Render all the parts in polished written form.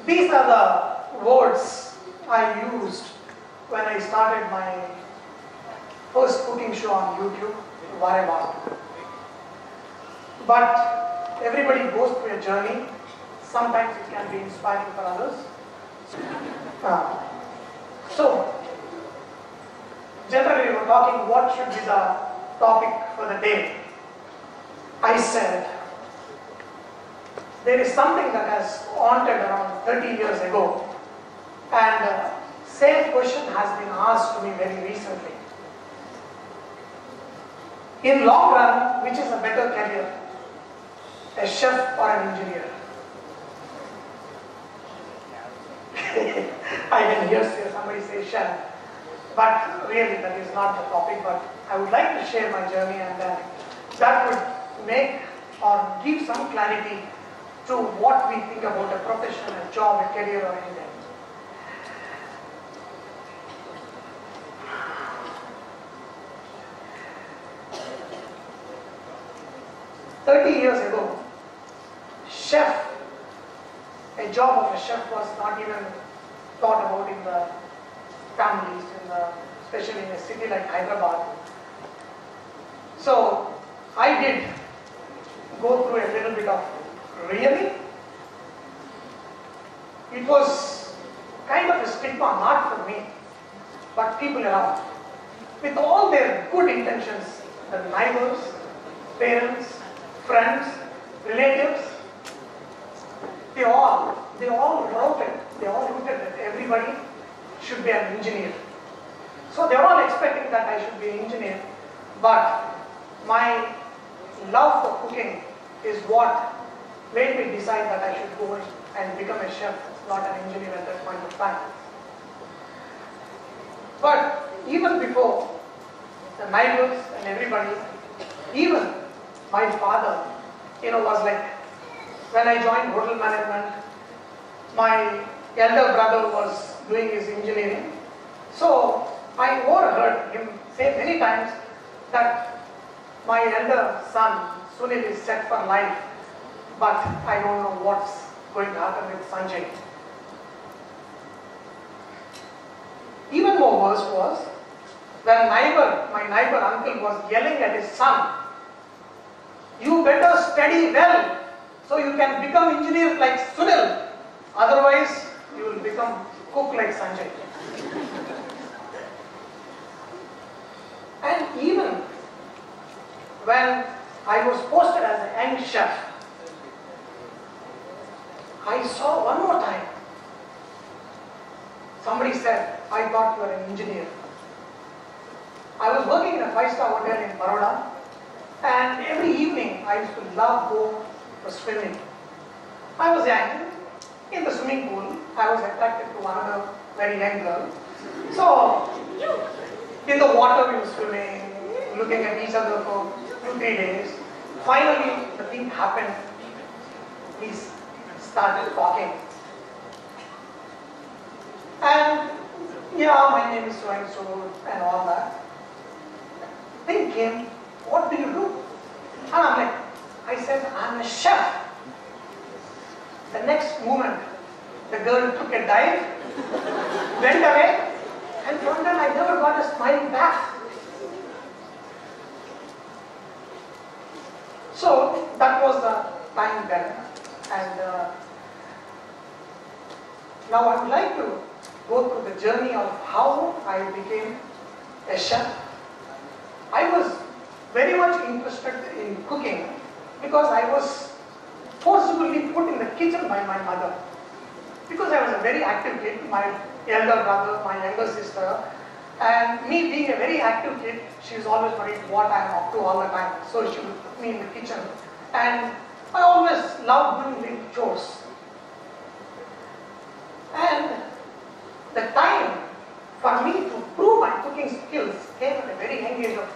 These are the words I used when I started my first cooking show on YouTube, Vareva. But everybody goes through a journey. Sometimes it can be inspiring for others. So, generally we were talking what should be the topic for the day. I said, there is something that has haunted around 30 years ago, and same question has been asked to me very recently. In long run, which is a better career, a chef or an engineer? I can hear somebody say chef, but really that is not the topic. But I would like to share my journey, and that would make or give some clarity to what we think about a profession, a job, a career, or anything. Years ago, chef, a job of a chef was not even thought about in the families, especially in a city like Hyderabad. So I did go through a little bit of really. It was kind of a stigma, not for me, but people around. With all their good intentions, the neighbors, parents, friends, relatives, they all wrote it. They all looked at that everybody should be an engineer. So they were all expecting that I should be an engineer. But my love for cooking is what made me decide that I should go and become a chef, not an engineer at that point of time. But even before, the neighbors and everybody, even my father, was like, when I joined hotel management, my elder brother was doing his engineering. So I overheard him say many times that my elder son, Sunil, is set for life, but I don't know what's going to happen with Sanjay. Even more worse was, when my neighbor uncle was yelling at his son, "You better study well so you can become engineer like Sunil, otherwise you will become cook like Sanjay." And even when I was posted as a young chef, I saw one more time, somebody said, "I thought you were an engineer." I was working in a 5-star hotel in Baroda, and every evening I used to love go for swimming. I was young. In the swimming pool, I was attracted to another very young girl. So, in the water we were swimming, looking at each other for 2-3 days. Finally, the thing happened. We started talking. And, yeah, my name is so-and-so and all that. Thing came, "What do you do?" And I'm like, I said, "I'm a chef." The next moment, the girl took a dive, went away, and from then I never got a smile back. So that was the time then. And now I would like to go through the journey of how I became a chef. I was very much interested in cooking because I was forcibly put in the kitchen by my mother. Because I was a very active kid, my elder brother, my younger sister, and me being a very active kid, she was always worried what I am up to all the time. So she would put me in the kitchen. And I always loved doing little chores. And the time for me to prove my cooking skills came at a very young age of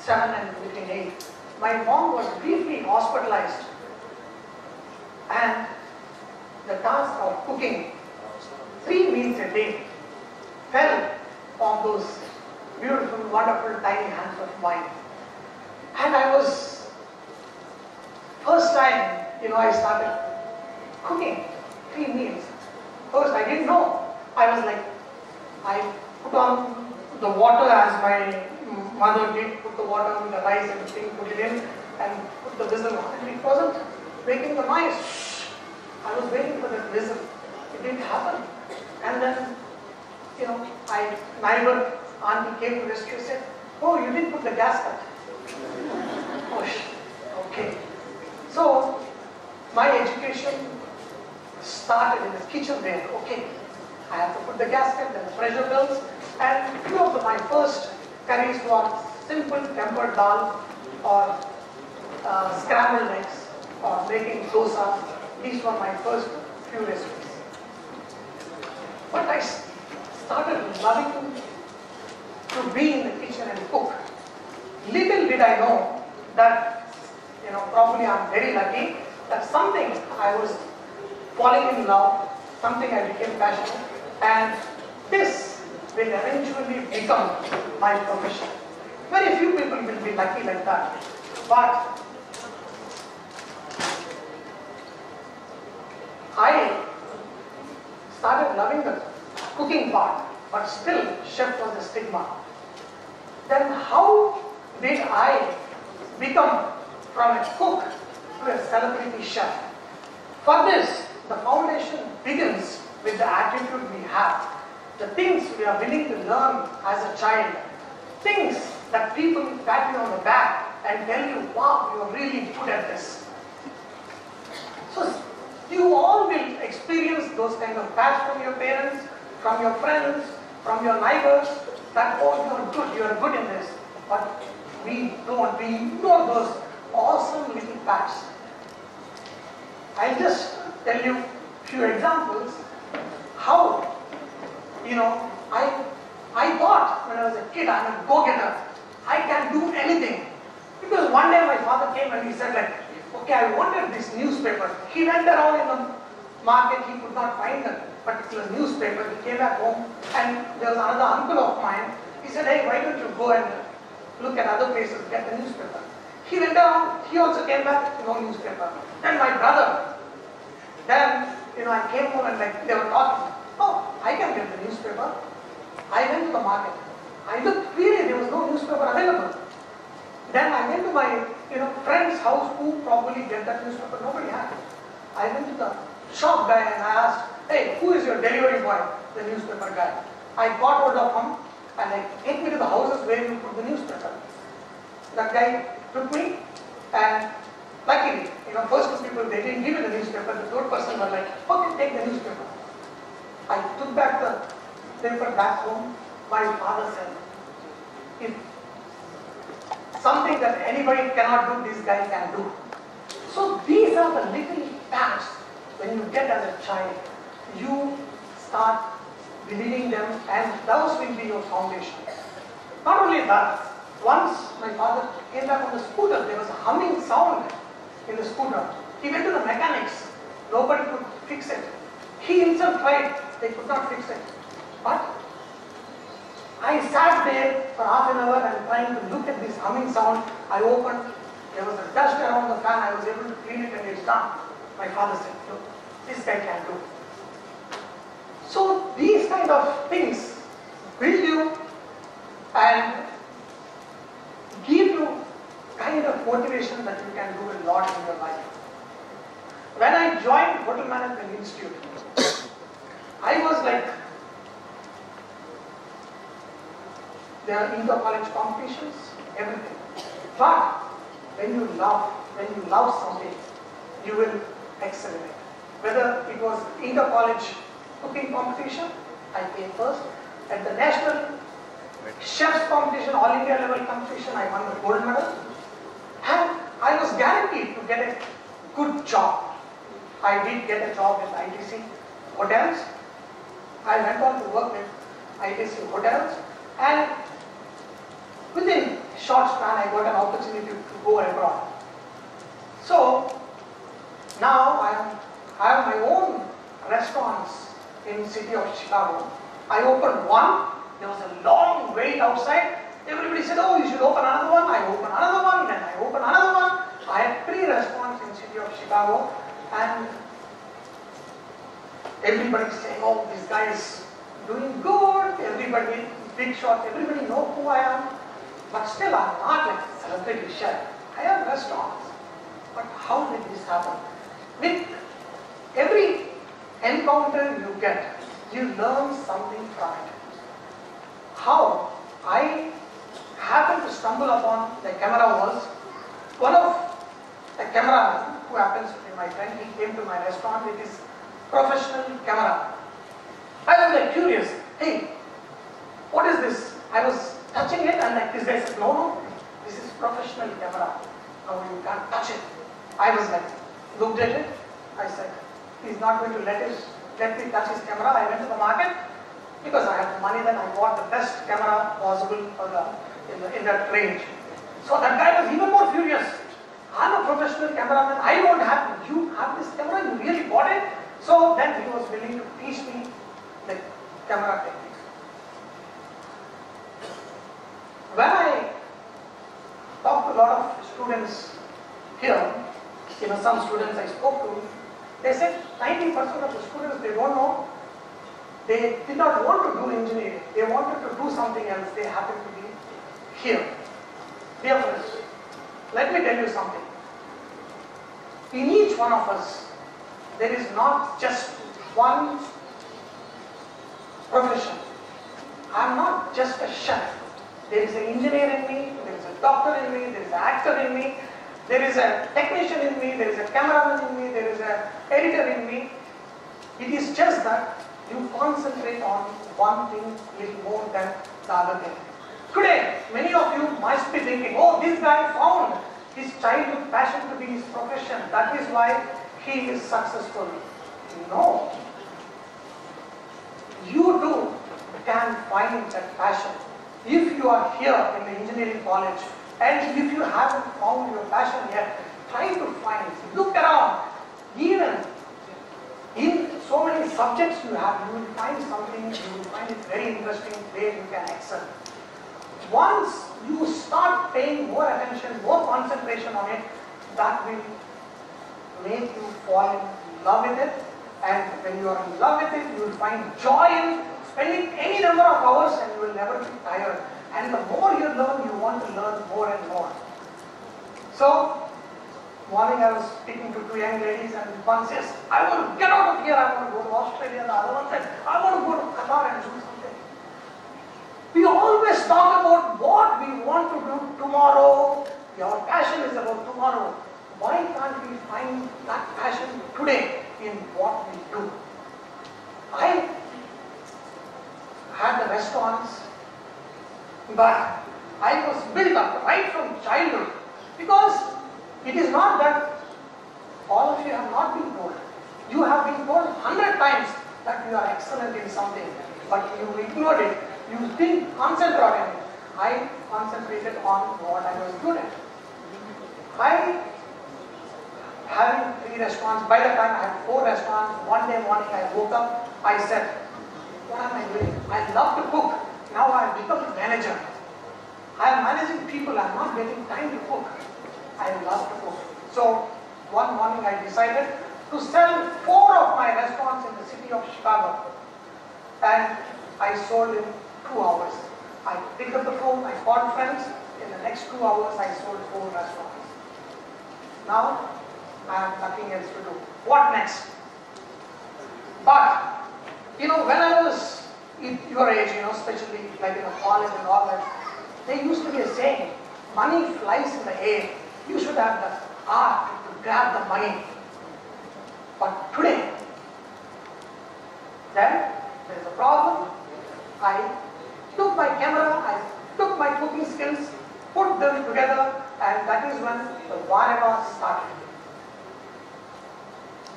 7 and between 8. My mom was briefly hospitalized, and the task of cooking 3 meals a day fell on those beautiful, wonderful, tiny hands of mine. And I was, first time, I started cooking 3 meals. First, I didn't know. I was like, I put on the water as my mother did, put the water with the rice and everything, put it in, and put the whistle on. And it wasn't making the noise. I was waiting for that whistle. It didn't happen. And then, my neighbor auntie came to rescue and said, oh, you didn't put the gasket. Oh, okay. So, my education started in the kitchen there. Okay, I have to put the gasket, then the pressure bells, and few of my first curries were simple tempered dal or scrambled eggs or making dosa. These were my first few recipes. But I started loving to be in the kitchen and cook. Little did I know that, probably I'm very lucky that something I was falling in love, something I became passionate, and this will eventually become my profession. Very few people will be lucky like that. But I started loving the cooking part, but still chef was a stigma. Then how did I become from a cook to a celebrity chef? For this, the foundation begins with the attitude we have, the things we are willing to learn as a child, things that people pat you on the back and tell you, wow, you are really good at this. So you all will experience those kind of pats from your parents, from your friends, from your neighbors, that, oh, you are good in this. But we ignore those awesome little pats. I'll just tell you a few examples how, I thought when I was a kid, I'm a go-getter. I can do anything. Because one day my father came and he said okay, I wanted this newspaper. He went around in the market, he could not find a particular newspaper. He came back home and there was another uncle of mine. He said, hey, why don't you go and look at other places, get the newspaper. He went around, he also came back, no newspaper. Then my brother, then, I came home and they were talking. Oh, I can get the newspaper. I went to the market. I looked, really, there was no newspaper available. Then I went to my, friend's house who probably get that newspaper. Nobody had it. I went to the shop guy and I asked, hey, who is your delivery boy? The newspaper guy. I got hold of him and take me to the houses where you put the newspaper. That guy took me and luckily, first two people, they didn't give me the newspaper. The third person was like, okay, take the newspaper. I took back the paper back home. My father said, if something that anybody cannot do, this guy can do. So these are the little pats when you get as a child. You start believing them and those will be your foundation. Not only that, once my father came back on the scooter, there was a humming sound in the scooter. He went to the mechanics. Nobody could fix it. He himself tried. They could not fix it. But I sat there for half an hour and trying to look at this humming sound. I opened. There was a dust around the fan. I was able to clean it and it's done. My father said, look, this guy can do. So these kind of things build you and give you kind of motivation that you can do a lot in your life. When I joined Hotel Management Institute, I was like, there are inter-college competitions, everything. But when you love something, you will excel in it. Whether it was inter-college cooking competition, I came first. At the national chef's competition, all India level competition, I won the gold medal. And I was guaranteed to get a good job. I did get a job with ITC Hotels. I went on to work with ITC Hotels and within a short span I got an opportunity to go abroad. So now I have my own restaurants in the city of Chicago. I opened one, there was a long wait outside. Everybody said, oh, you should open another one. I opened another one, then I opened another one. I had 3 restaurants in the city of Chicago and Everybody saying, oh, this guy is doing good, everybody, big shot, everybody know who I am. But still I'm not like a celebrity chef. I have restaurants. But how did this happen? With every encounter you get, you learn something from it. How I happened to stumble upon the camera was, one of the cameramen, who happens to be my friend, he came to my restaurant with his professional camera. I was like curious, hey, what is this? I was touching it and like this guy said, no, this is professional camera. No, you can't touch it. I was like, looked at it, I said, he's not going to let me touch his camera. I went to the market, because I had money then, I bought the best camera possible for in that range. So that guy was even more furious. I'm a professional cameraman, I don't have, you have this camera, you really bought it? So then he was willing to teach me the camera technique. When I talk to a lot of students here, some students I spoke to, they said 90% of the students, they don't know, they did not want to do engineering, they wanted to do something else, they happen to be here. Dear friends, let me tell you something. In each one of us, there is not just one profession. I am not just a chef. There is an engineer in me, there is a doctor in me, there is an actor in me, there is a technician in me, there is a cameraman in me, there is an editor in me. It is just that you concentrate on one thing a little more than the other thing. Today, many of you must be thinking, oh, this guy found his childhood passion to be his profession. That is why he is successful. No. You too can find that passion. If you are here in the engineering college and if you haven't found your passion yet, try to find it. Look around. Even in so many subjects you have, you will find something, you will find it very interesting where you can excel. Once you start paying more attention, more concentration on it, that will make you fall in love with it. And when you are in love with it, you will find joy in spending any number of hours and you will never be tired. And the more you learn, you want to learn more and more. So, morning I was speaking to two young ladies and one says, I want to get out of here, I want to go to Australia. The other one said, I want to go to Qatar and do something. We always talk about what we want to do tomorrow. Your passion is about tomorrow. Why can't we find that passion today in what we do? I had the restaurants, but I was built up right from childhood, because it is not that all of you have not been told. You have been told 100 times that you are excellent in something, but you ignored it. You didn't concentrate on it. I concentrated on what I was good at. Having 3 restaurants, by the time I had 4 restaurants, one day morning I woke up, I said, what am I doing? I love to cook. Now I have become a manager. I am managing people, I am not getting time to cook. I love to cook. So one morning I decided to sell 4 of my restaurants in the city of Chicago. And I sold in 2 hours. I picked up the phone, I called friends. In the next 2 hours I sold 4 restaurants. Now I have nothing else to do. What next? But, when I was in your age, especially like in college and all that, there used to be a saying, money flies in the air. You should have the art to grab the money. But today, there is a problem. I took my camera, I took my cooking skills, put them together, and that is when the Wareva started.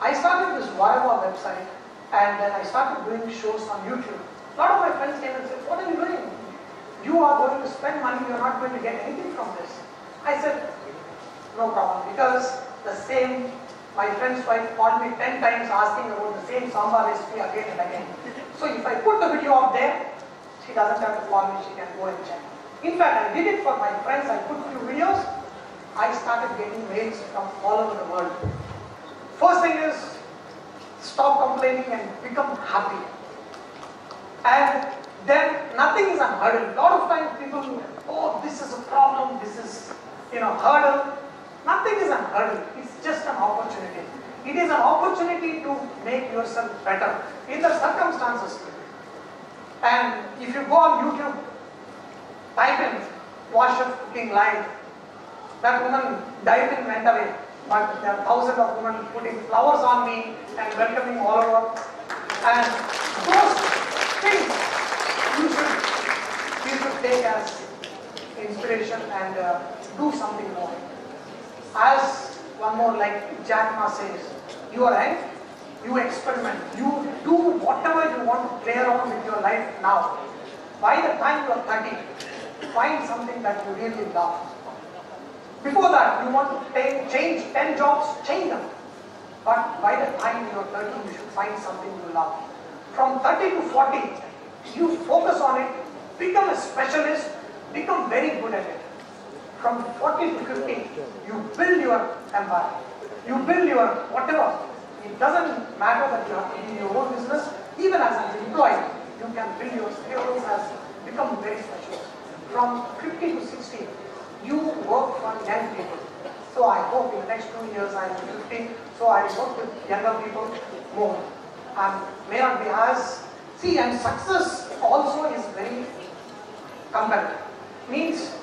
I started this Wareva website, and then I started doing shows on YouTube. A lot of my friends came and said, what are you doing? You are going to spend money, you are not going to get anything from this. I said, no problem, because my friend's wife called me 10 times asking about the same sambar recipe again and again. So if I put the video up there, she doesn't have to call me, she can go and check. In fact, I did it for my friends, I put few videos, I started getting mails from all over the world. First thing is, stop complaining and become happy. And then nothing is a hurdle. A lot of times people, oh, this is a problem, this is, hurdle. Nothing is a hurdle. It's just an opportunity. It is an opportunity to make yourself better in the circumstances. And if you go on YouTube, type in washer cooking live, that woman died and went away. But there are thousands of women putting flowers on me and welcoming all over. And those things you should take as inspiration and do something more. As one more, like Jack Ma says, you are young, you experiment, you do whatever you want to play around with your life now. By the time you are 30, find something that you really love. Before that, you want to change 10 jobs, change them. But by the time you are 30, you should find something you love. From 30 to 40, you focus on it, become a specialist, become very good at it. From 40 to 50, you build your empire. You build your whatever. It doesn't matter that you have to be in your own business. Even as an employee, you can build your skills as become very specialist. From 50 to 60, you work for young people. So I hope in the next 2 years I am 50, so I work with younger people more. And may not be as, and success also is very comparative. Means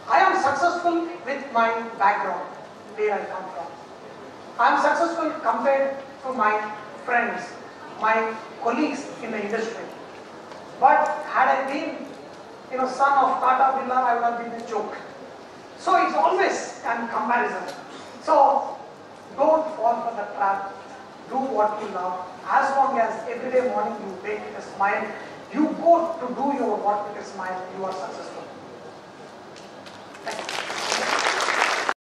I am successful with my background, where I come from. I am successful compared to my friends, my colleagues in the industry. But had I been, son of Tata Birla, I would have been a joke. So it's always a comparison. So don't fall for the trap. Do what you love. As long as every day morning you wake with a smile, you go to do your work with a smile, you are successful.